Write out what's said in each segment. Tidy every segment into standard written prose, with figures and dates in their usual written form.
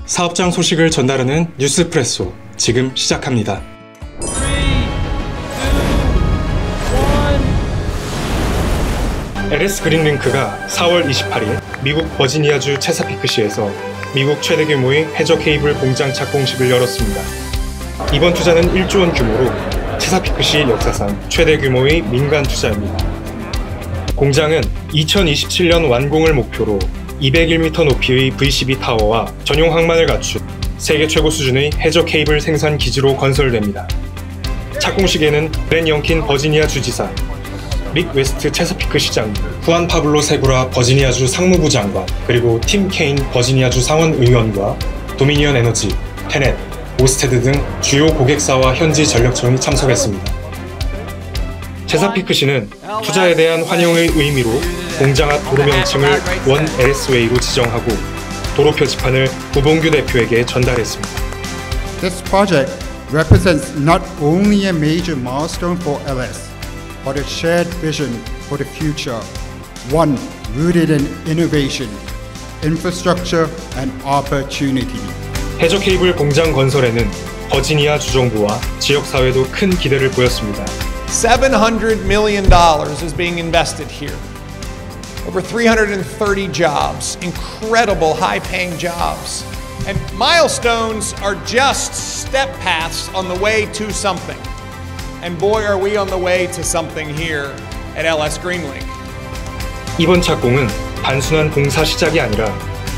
사업장 소식을 전달하는 뉴스프레소 지금 시작합니다. Ls그린링크가 4월 28일 미국 버지니아주 체사피크시에서 미국 최대 규모의 해저 케이블 공장 착공식을 열었습니다. 이번 투자는 1조 원 규모로 체사피크시 역사상 최대 규모의 민간 투자입니다. 공장은 2027년 완공을 목표로 201m 높이의 V12 타워와 전용 항만을 갖춘 세계 최고 수준의 해저 케이블 생산 기지로 건설됩니다. 착공식에는 브렌 영킨 버지니아 주지사, 릭 웨스트 체사피크 시장, 후안 파블로 세구라 버지니아주 상무부 장관, 그리고 팀 케인 버지니아주 상원 의원과 도미니언 에너지, 테넷, 오스테드 등 주요 고객사와 현지 전력청이 참석했습니다. 체사피크시는 투자에 대한 환영의 의미로 공장 앞 도로 명칭을 원 LS웨이로 지정하고 도로 표지판을 구봉규 대표에게 전달했습니다. This project represents not only a major milestone for LS, but a shared vision for the future, one rooted in innovation, infrastructure, and opportunity. 해저 케이블 공장 건설에는 버지니아 주정부와 지역사회도 큰 기대를 보였습니다. $700 million is being invested here. Over 330 jobs, incredible high-paying jobs. And milestones are just step paths on the way to something. And boy, are we on the way to something here at Ls그린링크. 이번 착공은 단순한 공사 시작이 아니라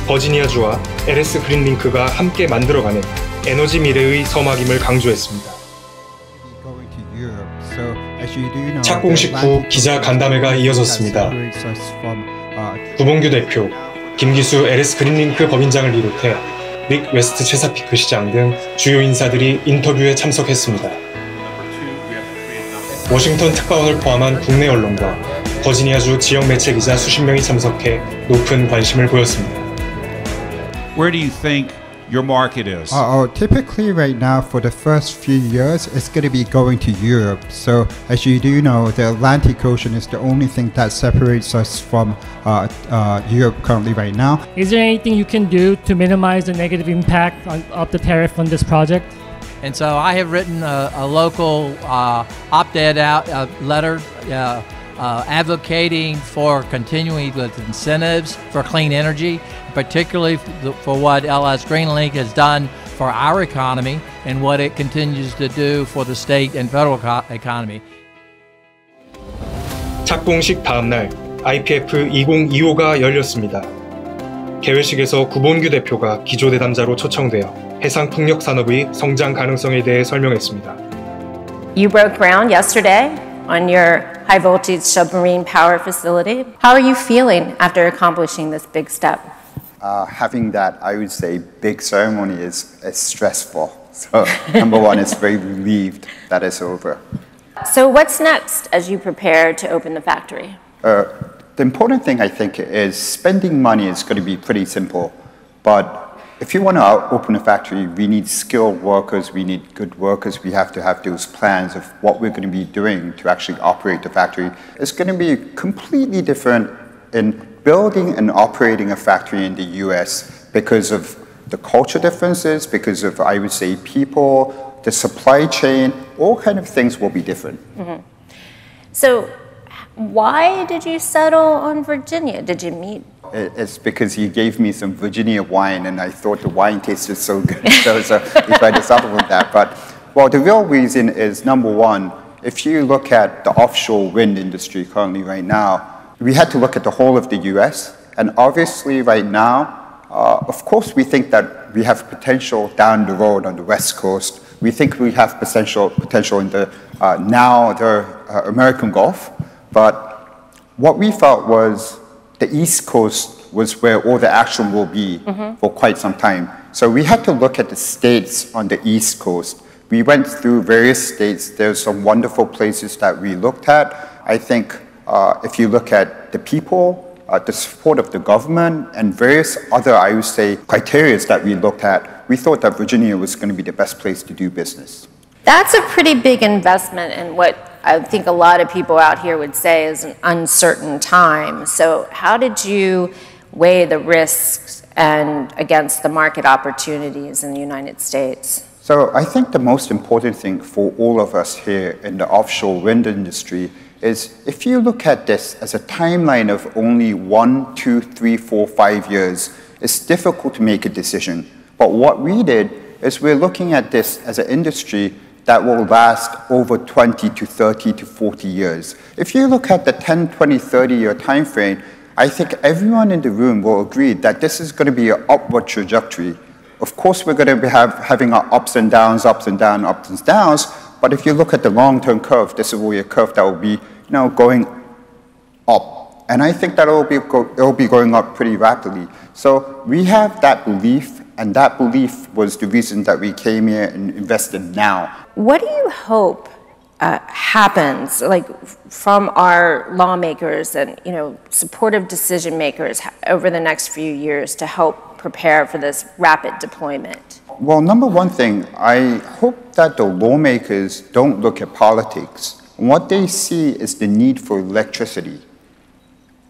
버지니아주와 Ls그린링크가 함께 만들어가는 에너지 미래의 서막임을 강조했습니다. 착공식 후 기자 간담회가 이어졌습니다. 구봉규 대표, 김기수 Ls그린링크 법인장을 비롯해 릭 웨스트 체사피크 시장 등 주요 인사들이 인터뷰에 참석했습니다. 워싱턴 특파원을 포함한 국내 언론과 버지니아주 지역 매체 기자 수십 명이 참석해 높은 관심을 보였습니다. Where do you think your market is? Typically right now for the first few years it's going to be going to Europe. So as you do know, the Atlantic Ocean is the only thing that separates us from Europe currently right now. Is there anything you can do to minimize the negative impact of the tariff on this project? And so I have written a local op-ed letter advocating for continuing with incentives for clean energy, particularly for what Ls그린링크 has done for our economy and what it continues to do for the state and federal economy. 착공식 다음날 IPF 2025가 열렸습니다. 개회식에서 구봉규 대표가 기조대담자로 초청되어 해상 풍력 산업의 성장 가능성에 대해 설명했습니다. You broke ground yesterday on your high voltage submarine power facility. How are you feeling after accomplishing this big step? Having that, I would say, big ceremony is stressful. So, number one, it's very relieved that it's over. So what's next as you prepare to open the factory? The important thing, I think, is spending money is going to be pretty simple. But if you want to open a factory, we need skilled workers, we need good workers, we have to have those plans of what we're going to be doing to actually operate the factory. It's going to be completely different in building and operating a factory in the US because of the culture differences, because of, I would say, people, the supply chain, all kind of things will be different. Mm-hmm. So why did you settle on Virginia? Did you meet? It's because he gave me some Virginia wine and I thought the wine tasted so good. so we tried to settle with that. But, well, the real reason is, number one, if you look at the offshore wind industry currently right now, we had to look at the whole of the US. And obviously right now, of course, we think that we have potential down the road on the West Coast. We think we have potential in the American Gulf. But what we felt was the East Coast was where all the action will be for quite some time. So we had to look at the states on the East Coast. We went through various states. There's some wonderful places that we looked at. I think if you look at the people, the support of the government, and various other, I would say, criteria that we looked at, we thought that Virginia was going to be the best place to do business. That's a pretty big investment in what I think a lot of people out here would say is an uncertain time. So how did you weigh the risks and against the market opportunities in the United States? So I think the most important thing for all of us here in the offshore wind industry is if you look at this as a timeline of only 1, 2, 3, 4, 5 years, it's difficult to make a decision. But what we did is we're looking at this as an industry that will last over 20 to 30 to 40 years. If you look at the 10, 20, 30-year time frame, I think everyone in the room will agree that this is going to be an upward trajectory. Of course, we're going to be having our ups and downs, ups and downs, ups and downs. But if you look at the long-term curve, this will be a curve that will be, going up. And I think that it'll be going up pretty rapidly. So we have that belief, and that belief was the reason that we came here and invested now. What do you hope happens, like from our lawmakers and supportive decision makers over the next few years to help prepare for this rapid deployment? Well, number one thing, I hope that the lawmakers don't look at politics. What they see is the need for electricity.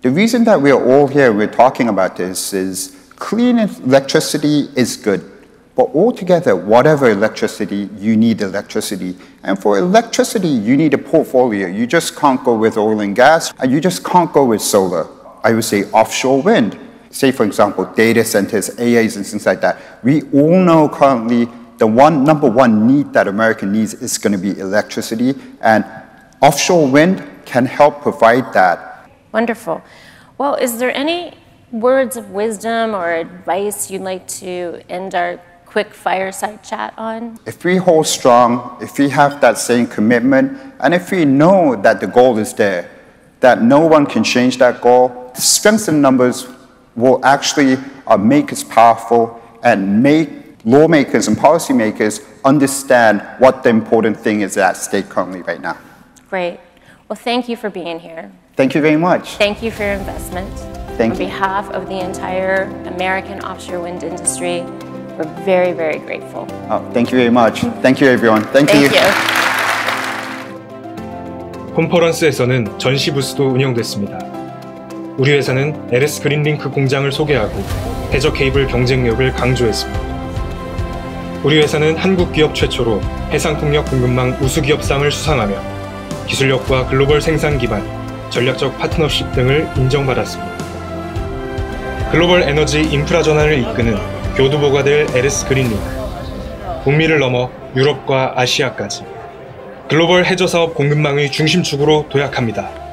The reason that we're all here, we're talking about this, is clean electricity is good. But altogether, whatever electricity, you need electricity. And for electricity, you need a portfolio. You just can't go with oil and gas, and you just can't go with solar. I would say offshore wind. Say, for example, data centers, AAs, and things like that. We all know currently the number one need that America needs is going to be electricity, and offshore wind can help provide that. Wonderful. Well, is there any words of wisdom or advice you'd like to end our quick fireside chat on? If we hold strong, if we have that same commitment, and if we know that the goal is there, that no one can change that goal, the strengths in numbers will actually make us powerful and make lawmakers and policymakers understand what the important thing is at stake currently right now. Great. Well, thank you for being here. Thank you very much. Thank you for your investment. Thank On you. behalf of the entire American offshore wind industry, we're very, very grateful. Oh, thank you very much. Thank you, everyone. Thank you. 콘퍼런스에서는 전시 부스도 운영됐습니다. 우리 회사는 Ls그린링크 공장을 소개하고 해저 케이블 경쟁력을 강조했습니다. 우리 회사는 한국 기업 최초로 해상풍력 공급망 우수기업상을 수상하며 기술력과 글로벌 생산 기반, 전략적 파트너십 등을 인정받았습니다. 글로벌 에너지 인프라 전환을 이끄는 교두보가 될 Ls그린링크, 북미를 넘어 유럽과 아시아까지 글로벌 해저 사업 공급망의 중심축으로 도약합니다.